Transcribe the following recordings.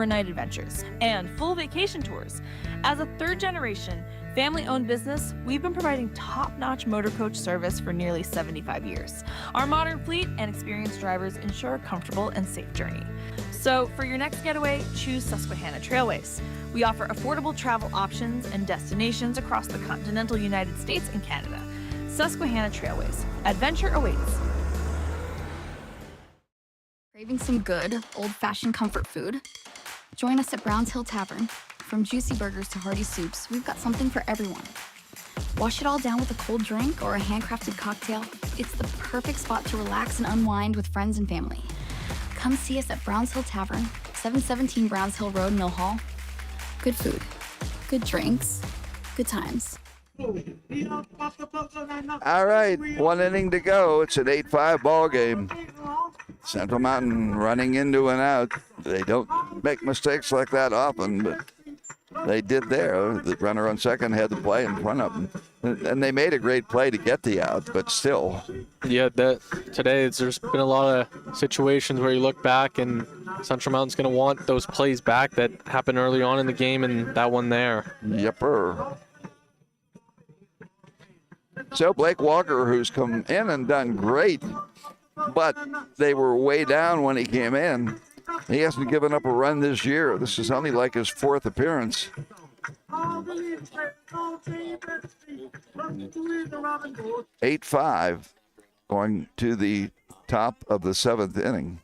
overnight adventures, and full vacation tours. As a third-generation, family-owned business, we've been providing top-notch motor coach service for nearly 75 years. Our modern fleet and experienced drivers ensure a comfortable and safe journey. So for your next getaway, choose Susquehanna Trailways. We offer affordable travel options and destinations across the continental United States and Canada. Susquehanna Trailways. Adventure awaits. Craving some good, old-fashioned comfort food? Join us at Browns Hill Tavern. From juicy burgers to hearty soups, we've got something for everyone. Wash it all down with a cold drink or a handcrafted cocktail. It's the perfect spot to relax and unwind with friends and family. Come see us at Browns Hill Tavern, 717 Browns Hill Road, Mill Hall. Good food, good drinks, good times. All right, 1 inning to go. It's an 8-5 ball game. Central Mountain running into and out. They don't make mistakes like that often, but they did there. The runner on second had the play in front of them. And they made a great play to get the out, but still. Yeah, today there's been a lot of situations where you look back and Central Mountain's going to want those plays back that happened early on in the game and that one there. Yepper. So Blake Walker, who's come in and done great, but they were way down when he came in. He hasn't given up a run this year. This is only like his 4th appearance. 8-5 going to the top of the 7th inning.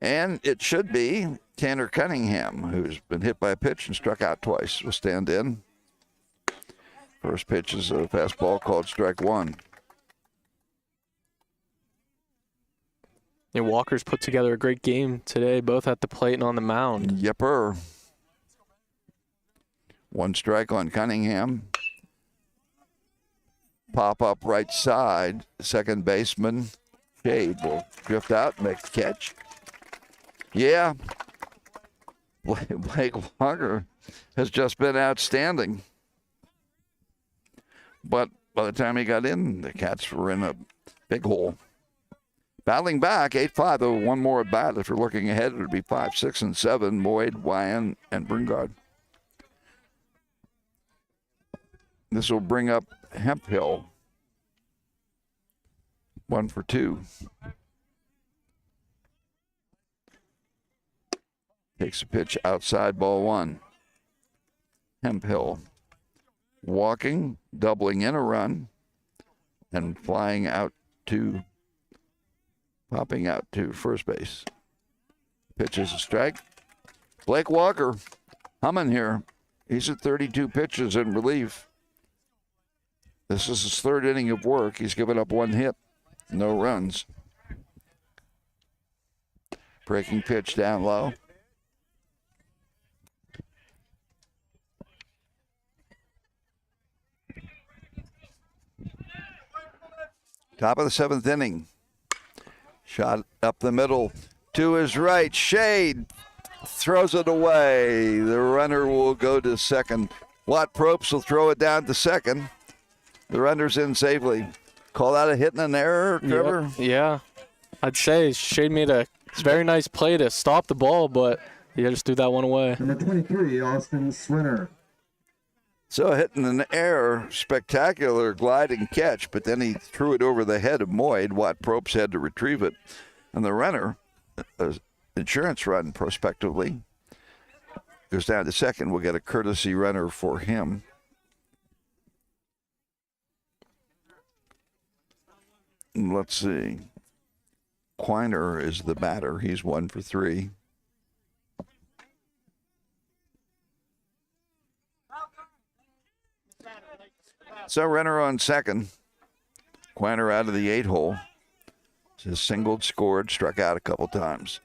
And it should be Tanner Cunningham, who's been hit by a pitch and struck out twice, will stand in. First pitch is a fastball called strike 1. Yeah, Walker's put together a great game today, both at the plate and on the mound. Yepper. 1 strike on Cunningham. Pop up right side. Second baseman, Shade, will drift out and make the catch. Yeah. Blake Walker has just been outstanding. But by the time he got in, the Cats were in a big hole. Battling back, 8-5, though one more at bat. If you're looking ahead, it would be 5, 6, and 7, Boyd, Wyan, and Bringard. This will bring up Hemphill. 1 for 2. Takes a pitch outside, ball 1. Hemphill walking, doubling in a run, and flying out to, popping out to first base. Pitch is a strike. Blake Walker humming here. He's at 32 pitches in relief. This is his 3rd inning of work. He's given up 1 hit, no runs. Breaking pitch down low. Top of the 7th inning. Shot up the middle to his right. Shade throws it away. The runner will go to second. Watt Probst will throw it down to second. The runner's in safely. Call that a hit and an error, Trevor? Yep. Yeah. I'd say Shade made a very nice play to stop the ball, but he just threw that one away. Number 23, Austin Swinner. So a hit and an error, spectacular gliding catch, but then he threw it over the head of Moyd. Watt Probst had to retrieve it. And the runner, insurance run prospectively, goes down to second. We'll get a courtesy runner for him. Let's see. Quiner is the batter. He's 1 for 3. So runner on second. Quiner out of the 8-hole. Just singled, scored, struck out a couple times.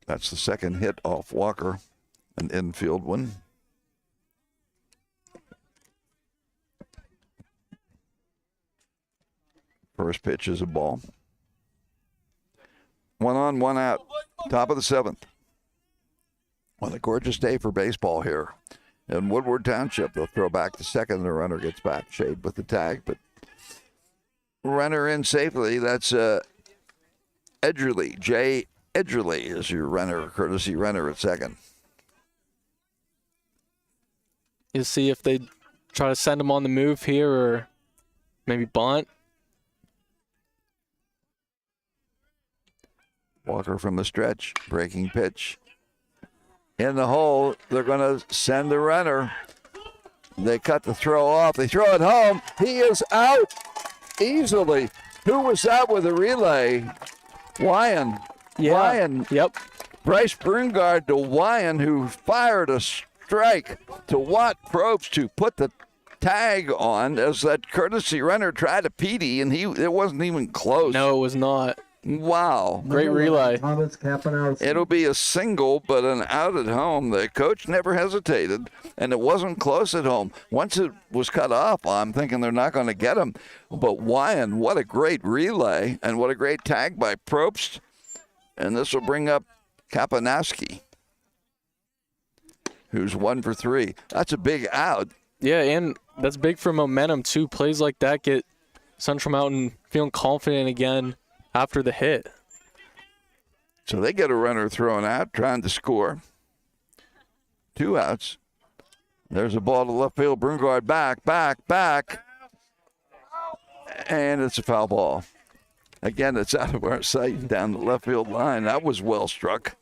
That's the second hit off Walker, an infield one. First pitch is a ball. 1 on, 1 out. Top of the 7th. What a gorgeous day for baseball here. In Woodward Township, they'll throw back to second. The runner gets back. Shade with the tag, but runner in safely. That's Edgerly. Jay Edgerly is your runner, courtesy runner at second. You see if they try to send him on the move here or maybe bunt. Walker from the stretch, breaking pitch. In the hole, they're going to send the runner. They cut the throw off. They throw it home. He is out easily. Who was out with the relay? Wyan. Yeah. Wyan. Yep. Bryce Brungard to Wyan, who fired a strike to Watt Probst, to put the tag on as that courtesy runner tried to Petey, and it wasn't even close. No, it was not. Wow. Great relay. Thomas Kapanowski. It'll be a single, but an out at home. The coach never hesitated, and it wasn't close at home. Once it was cut off, I'm thinking they're not going to get him. But Wyan, what a great relay, and what a great tag by Probst. And this will bring up Kapanowski, who's 1 for 3. That's a big out. Yeah, and that's big for momentum, too. Plays like that get Central Mountain feeling confident again after the hit. So they get a runner thrown out, trying to score. 2 outs. There's a ball to left field. Brungard back. And it's a foul ball. Again, it's out of our sight down the left field line. That was well struck.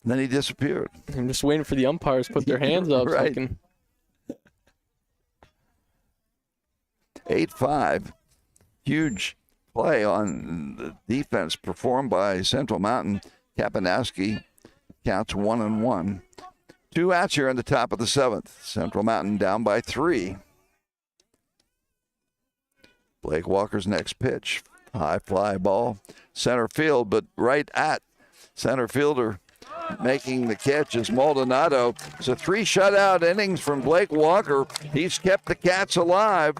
Then he disappeared. I'm just waiting for the umpires to put their hands up. Right. So I can... 8-5. Huge play on the defense performed by Central Mountain. Kapanowski counts 1-1. 2 outs here in the top of the 7th. Central Mountain down by 3. Blake Walker's next pitch. High fly ball. Center field, but right at center fielder. Making the catch is Maldonado. It's a 3 shutout innings from Blake Walker. He's kept the Cats alive.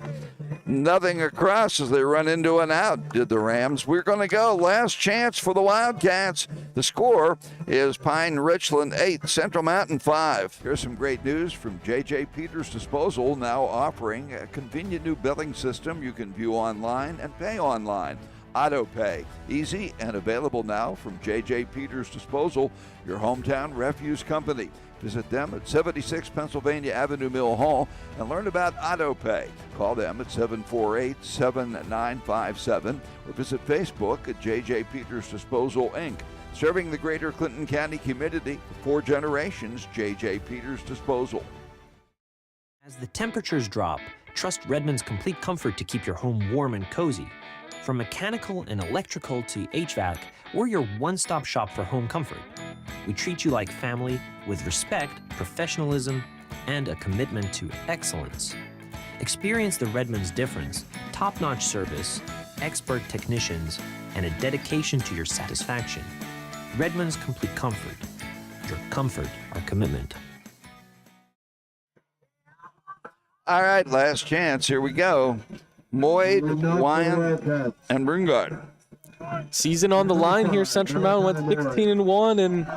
Nothing across as they run into an out, did the Rams. We're going to go. Last chance for the Wildcats. The score is Pine Richland 8, Central Mountain 5. Here's some great news from J.J. Peters Disposal, now offering a convenient new billing system you can view online and pay online. AutoPay, easy and available now from J.J. Peters Disposal, your hometown refuse company. Visit them at 76 Pennsylvania Avenue Mill Hall and learn about AutoPay. Call them at 748-7957 or visit Facebook at J.J. Peters Disposal, Inc. Serving the greater Clinton County community for 4 generations, J.J. Peters Disposal. As the temperatures drop, trust Redmond's Complete Comfort to keep your home warm and cozy. From mechanical and electrical to HVAC, we're your one-stop shop for home comfort. We treat you like family with respect, professionalism, and a commitment to excellence. Experience the Redmond's difference, top-notch service, expert technicians, and a dedication to your satisfaction. Redmond's Complete Comfort. Your comfort, our commitment. All right, last chance. Here we go. Moyd, Wyan, and Brungard. Season on the line here. Central Mountain went 16-1, and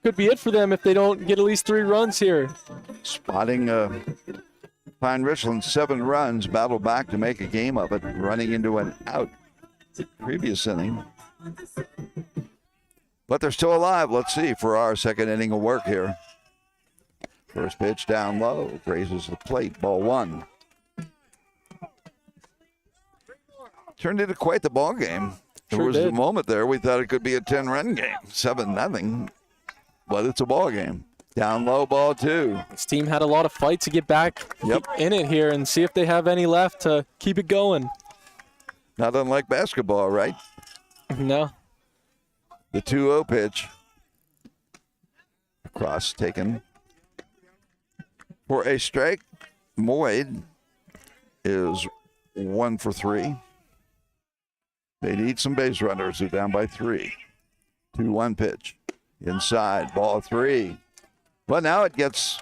could be it for them if they don't get at least 3 runs here. Spotting Pine Richland, 7 runs, battle back to make a game of it, running into an out previous inning. But they're still alive. Let's see for our second inning of work here. First pitch down low, grazes the plate, ball 1. Turned into quite the ball game. There was a moment there we thought it could be a 10-run game, 7-0, but it's a ball game. Down low, ball 2. This team had a lot of fight to get back in it here and see if they have any left to keep it going. Not unlike basketball, right? No. The 2-0 pitch. Cross taken for a strike. Moyd is 1 for 3. They need some base runners. They're down by 3. 2-1 pitch. Inside, ball 3. Well, now it gets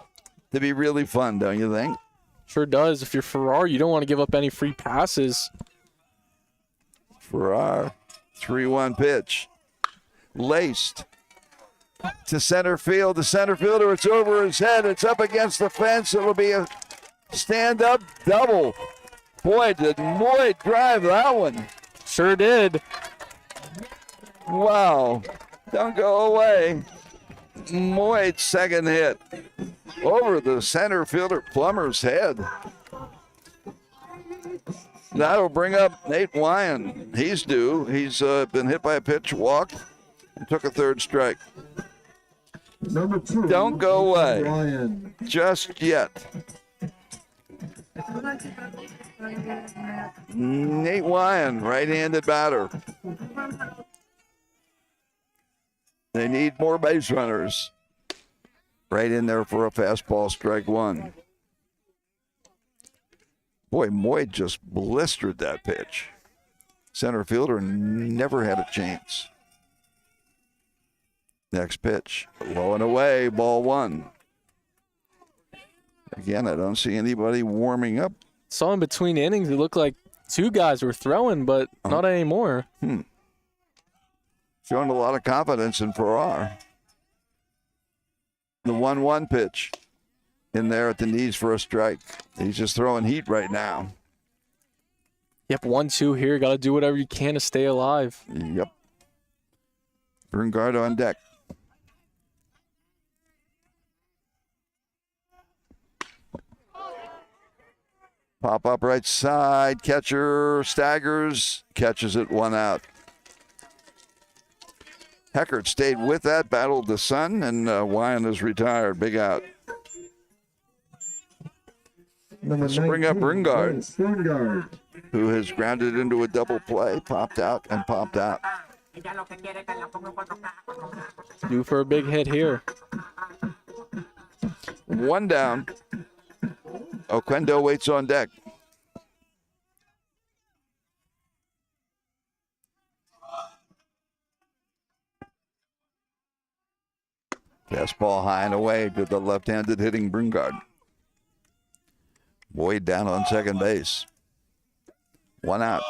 to be really fun, don't you think? Sure does. If you're Farrar, you don't want to give up any free passes. Farrar, 3-1 pitch. Laced to center field. The center fielder, it's over his head. It's up against the fence. It'll be a stand-up double. Boy, did Moyd drive that one. Sure did. Wow. Don't go away. Moyd's second hit over the center fielder Plummer's head. That'll bring up Nate Wyan. He's due. He's been hit by a pitch, walked, and took a third strike. Number 2. Don't go away Ryan. just yet. Nate Wyan, right-handed batter. They need more base runners. Right in there for a fastball, strike one. Boy, Moyd just blistered that pitch. Center fielder never had a chance. Next pitch, low and away, ball one. Again, I don't see anybody warming up. Saw in between innings, it looked like two guys were throwing, but not anymore. Showing a lot of confidence in Farrar. The 1-1 pitch in there at the knees for a strike. He's just throwing heat right now. Yep, 1-2 here. Got to do whatever you can to stay alive. Yep. Brungard on deck. Pop up right side. Catcher staggers. Catches it, one out. Heckert stayed with that, battled the sun, and Wyan is retired. Big out. Number Let's bring up 19, Brungard, who has grounded into a double play, popped out and popped out. Due for a big hit here. One down. Oquendo waits on deck. Fastball high and away to the left-handed hitting Brungard. Boyd down on second base. One out.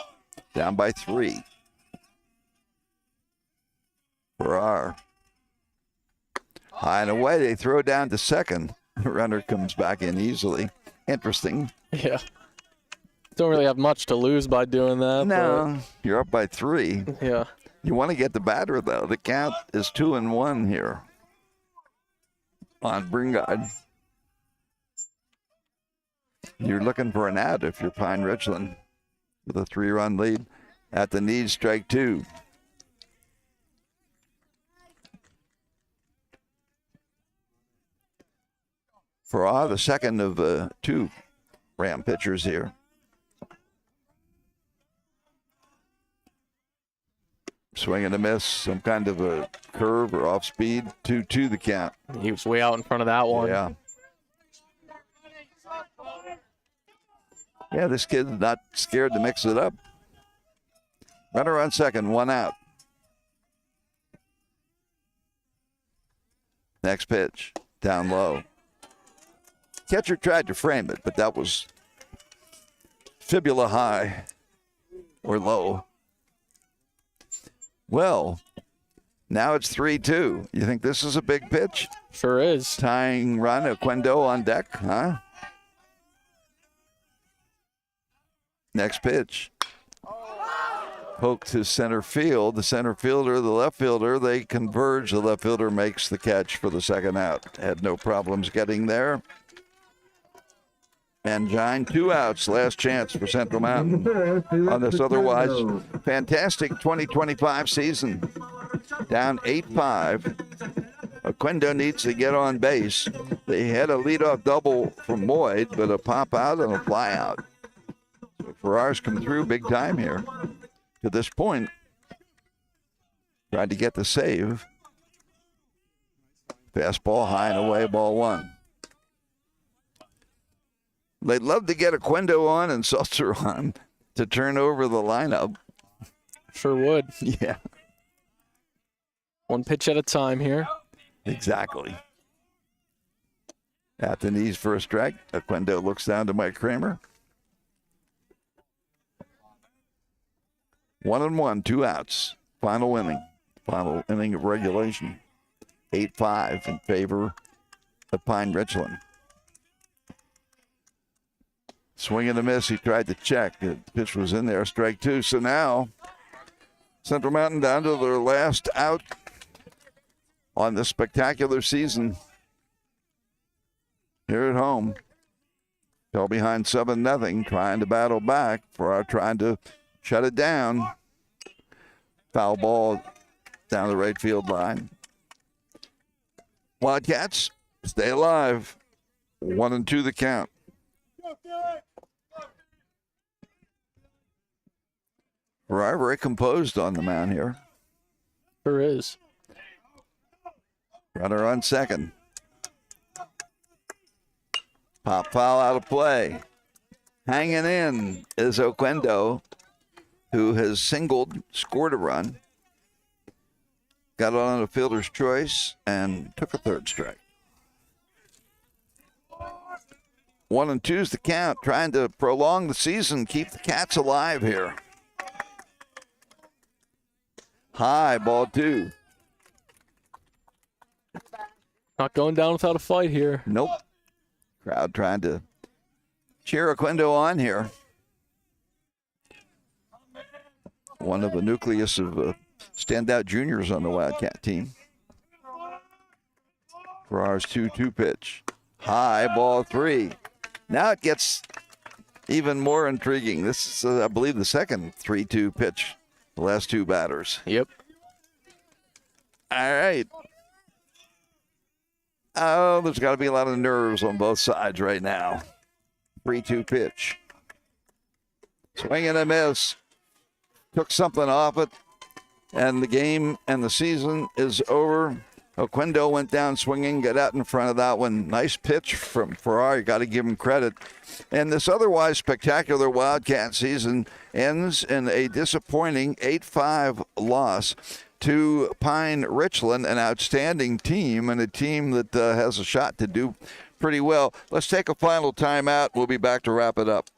Down by 3. Farrar. High and away. They throw down to second. The runner comes back in easily. Interesting. Yeah. Don't really have much to lose by doing that. No, you're up by 3. But yeah. You want to get the batter, though. The count is 2-1 here on Brungard. You're looking for an out if you're Pine Richland with a 3-run lead. At the knees, strike 2. Farrar, the second of 2 Ram pitchers here. Swing and a miss, some kind of a curve or off speed. 2-2 the count. He was way out in front of that one. Yeah. Yeah, this kid's not scared to mix it up. Runner on second, one out. Next pitch, down low. Catcher tried to frame it, but that was fibula high or low. Well, now it's 3-2. You think this is a big pitch? Sure is. Tying run, Oquendo on deck, huh? Next pitch. Poke to center field. The center fielder, the left fielder, they converge. The left fielder makes the catch for the second out. Had no problems getting there. Mangine, 2 outs. Last chance for Central Mountain on this otherwise fantastic 2025 season. Down 8-5. Oquendo needs to get on base. They had a leadoff double from Moyd, but a pop out and a fly out. So Farrar's come through big time here. To this point, tried to get the save. Fastball high and away, ball 1. They'd love to get Oquendo on and Seltzer on to turn over the lineup. Sure would. Yeah, One pitch at a time here. exactly. At the knees for a strike. Oquendo looks down to Mike Kramer. 1-1, 2 outs. Final inning of regulation. 8-5 in favor of Pine Richland. Swing and a miss. He tried to check. The pitch was in there. Strike 2. So now Central Mountain down to their last out on this spectacular season here at home. Fell behind 7-0, trying to battle back, trying to shut it down. Foul ball down the right field line. Wildcats stay alive. 1-2 the count. Ferrari very composed on the mound here. Sure is. Runner on second. Pop foul out of play. Hanging in is Oquendo, who has singled, scored a run, got on a fielder's choice, and took a third strike. 1-2's the count, trying to prolong the season, keep the Cats alive here. High, ball 2. Not going down without a fight here. Nope. Crowd trying to cheer Oquendo on here. One of the nucleus of standout juniors on the Wildcat team. Farrar's 2-2 pitch. High, ball 3. Now it gets even more intriguing. This is, I believe, the second 3-2 pitch, the last two batters. Yep. All right. Oh, there's got to be a lot of nerves on both sides right now. 3-2 pitch. Swing and a miss. Took something off it, and the game and the season is over. Oquendo went down swinging, got out in front of that one. Nice pitch from Ferrari. You got to give him credit. And this otherwise spectacular Wildcat season ends in a disappointing 8-5 loss to Pine Richland, an outstanding team and a team that has a shot to do pretty well. Let's take a final timeout. We'll be back to wrap it up.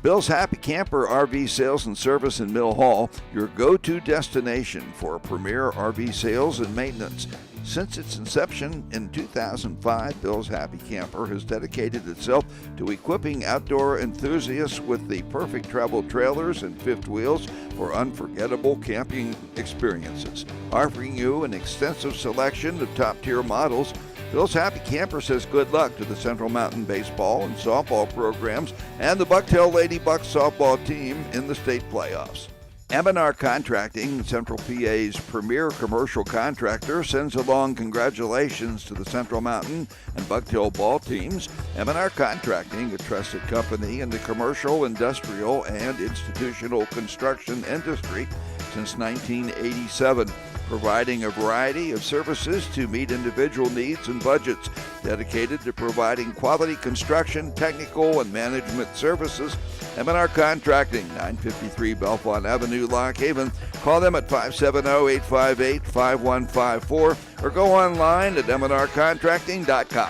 Bill's Happy Camper RV Sales and Service in Mill Hall, your go-to destination for premier RV sales and maintenance. Since its inception in 2005, Bill's Happy Camper has dedicated itself to equipping outdoor enthusiasts with the perfect travel trailers and fifth wheels for unforgettable camping experiences. Offering you an extensive selection of top-tier models, Bill's Happy Camper says good luck to the Central Mountain baseball and softball programs and the Bucktail Lady Bucks softball team in the state playoffs. M&R Contracting, Central PA's premier commercial contractor, sends along congratulations to the Central Mountain and Bucktail ball teams. M&R Contracting, a trusted company in the commercial, industrial, and institutional construction industry since 1987. Providing a variety of services to meet individual needs and budgets, dedicated to providing quality construction, technical, and management services. M&R Contracting, 953 Belfont Avenue, Lock Haven. Call them at 570-858-5154 or go online at mnrcontracting.com.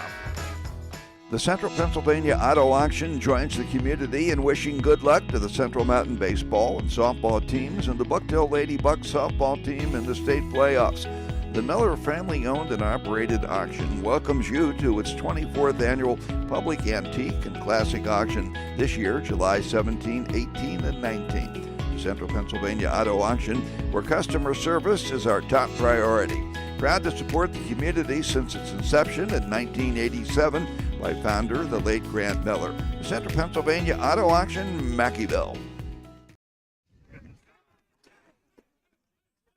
The Central Pennsylvania Auto Auction joins the community in wishing good luck to the Central Mountain baseball and softball teams and the Bucktail Lady Bucks softball team in the state playoffs. The Miller family-owned and operated auction welcomes you to its 24th annual public antique and classic auction this year, July 17, 18, and 19. The Central Pennsylvania Auto Auction, where customer service is our top priority. Proud to support the community since its inception in 1987 by founder, the late Grant Miller. The Central Pennsylvania Auto Auction, Mackeyville.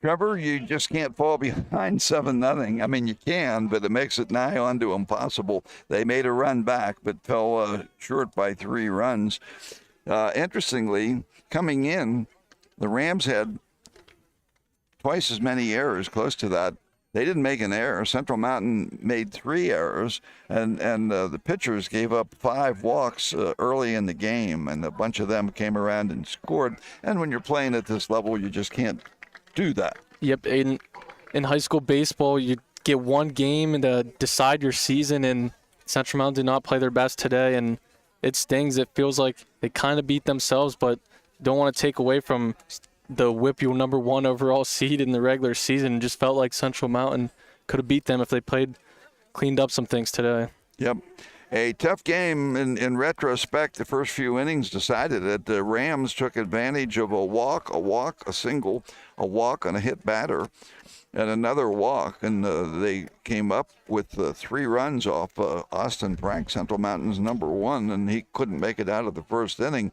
Trevor, you just can't fall behind 7-0. I mean, you can, but it makes it nigh on to impossible. They made a run back, but fell short by 3 runs. Interestingly, coming in, the Rams had twice as many errors, close to that. They didn't make an error. Central Mountain made 3 errors, and the pitchers gave up 5 walks early in the game, and a bunch of them came around and scored. And when you're playing at this level, you just can't do that. Yep, in high school baseball, you get one game to decide your season, and Central Mountain did not play their best today, and it stings. It feels like they kind of beat themselves, but don't want to take away from the WIPU #1 overall seed in the regular season. It just felt like Central Mountain could have beat them if they cleaned up some things today. Yep. A tough game in retrospect. The first few innings decided it. The Rams took advantage of a walk, a single, a walk, and a hit batter, and another walk, and they came up with 3 runs off Austin Frank, Central Mountain's number 1, and he couldn't make it out of the first inning.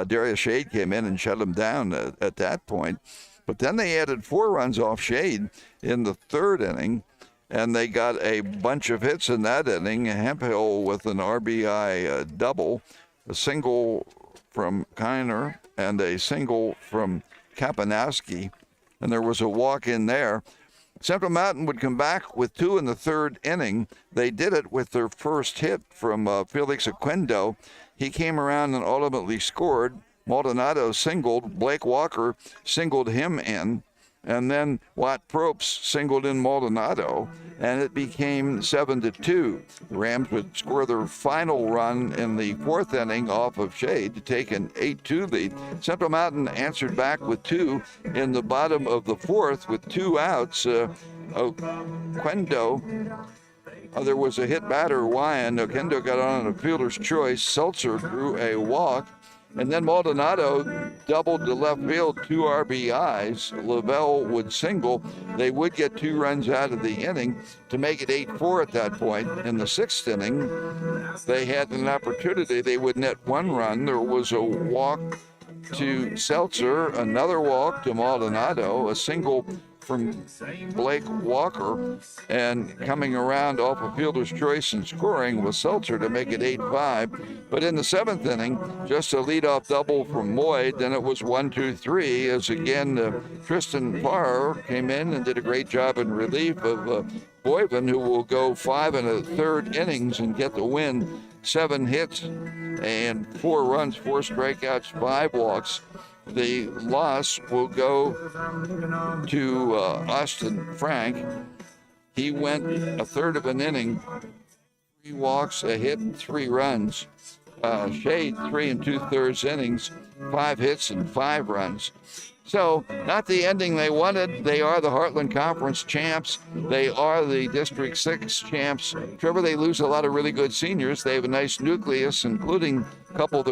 Darius Shade came in and shut him down at that point. But then they added 4 runs off Shade in the 3rd inning, and they got a bunch of hits in that inning. Hemphill with an RBI double, a single from Kiner, and a single from Kapanowski, and there was a walk in there. Central Mountain would come back with 2 in the 3rd inning. They did it with their first hit from Felix Aquendo. He came around and ultimately scored. Maldonado singled, Blake Walker singled him in, and then Watt Probst singled in Maldonado, and it became 7-2. The Rams would score their final run in the 4th inning off of Shade to take an 8-2 lead. Central Mountain answered back with 2 in the bottom of the 4th with 2 outs. Oquendo, there was a hit batter, Wyan. Oquendo got on a fielder's choice. Seltzer drew a walk. And then Maldonado doubled to left field, 2 RBIs. Lavelle would single. They would get 2 runs out of the inning to make it 8-4 at that point. In the 6th inning, they had an opportunity. They would net 1 run. There was a walk to Seltzer, another walk to Maldonado, a single from Blake Walker, and coming around off a fielder's choice and scoring was Seltzer to make it 8-5. But in the 7th inning, just a leadoff double from Moyd, then it was 1-2-3 as again Tristan Farr came in and did a great job in relief of Boyven, who will go 5 1/3 innings and get the win. 7 hits and 4 runs, 4 strikeouts, 5 walks. The loss will go to Austin Frank. He went 1/3 of an inning, 3 walks, a hit, 3 runs. Shade, 3 2/3 innings, 5 hits and 5 runs. So, not the ending they wanted. They are the Heartland Conference champs. They are the District 6 champs. Trevor, they lose a lot of really good seniors. They have a nice nucleus, including a couple of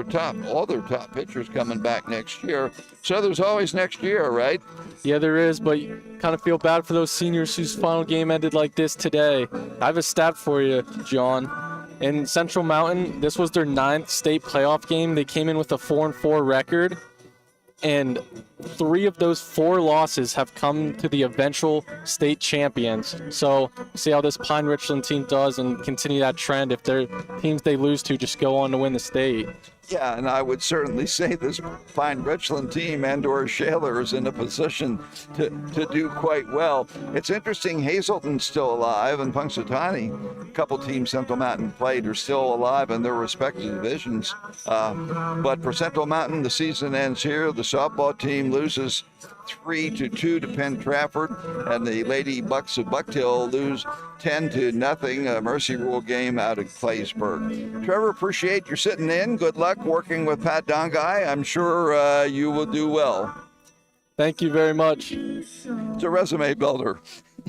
all their top pitchers coming back next year. So there's always next year, right? Yeah, there is, but you kind of feel bad for those seniors whose final game ended like this today. I have a stat for you, John. In Central Mountain, this was their 9th state playoff game. They came in with a 4-4 record. And 3 of those 4 losses have come to the eventual state champions. So see how this Pine Richland team does and continue that trend. If their teams they lose to just go on to win the state. Yeah, and I would certainly say this Pine Richland team and/or Shaler is in a position to do quite well. It's interesting, Hazelton's still alive, and Punxsutawney, a couple teams Central Mountain played, are still alive in their respective divisions. But for Central Mountain, the season ends here. The softball team loses 3-2 to Penn Trafford, and the Lady Bucks of Bucktail lose 10-0, a Mercy Rule game out of Claysburg. Trevor, appreciate your sitting in. Good luck working with Pat Dongai. I'm sure you will do well. Thank you very much. It's a resume builder.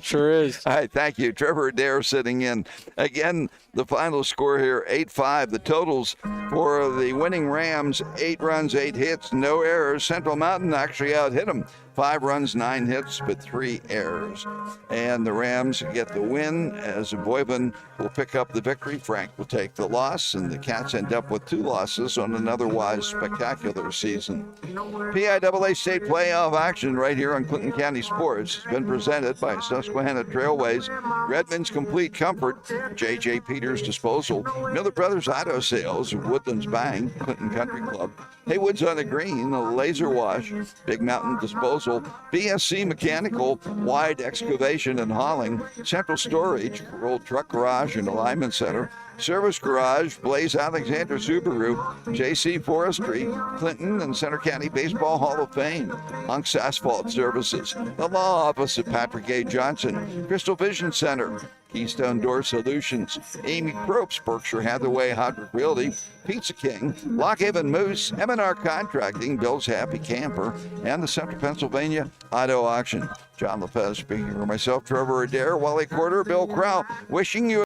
Sure is. All right, thank you. Trevor Adair sitting in. Again, the final score here, 8-5. The totals for the winning Rams, 8 runs, 8 hits, no errors. Central Mountain actually out-hit them. 5 runs, 9 hits, but 3 errors. And the Rams get the win as Boyven will pick up the victory. Frank will take the loss, and the Cats end up with 2 losses on an otherwise spectacular season. PIAA state playoff action right here on Clinton County Sports has been presented by Susquehanna Trailways, Redmond's Complete Comfort, J.J. Peters Disposal, Miller Brothers Auto Sales, Woodlands Bank, Clinton Country Club, Haywood's on the Green, Laser Wash, Big Mountain Disposal, BSC Mechanical, Wide Excavation and Hauling, Central Storage, Roll Truck Garage and Alignment Center, Service Garage, Blaze Alexander Subaru, JC Forestry, Clinton and Center County Baseball Hall of Fame, Hunks Asphalt Services, the Law Office of Patrick A. Johnson, Crystal Vision Center, Keystone Door Solutions, Amy Probst, Berkshire Hathaway Hodrick Realty, Pizza King, Lockhaven Moose, M&R Contracting, Bill's Happy Camper, and the Central Pennsylvania Auto Auction. John Lopez speaking for myself, Trevor Adair, Wally Corder, Bill Crow, wishing you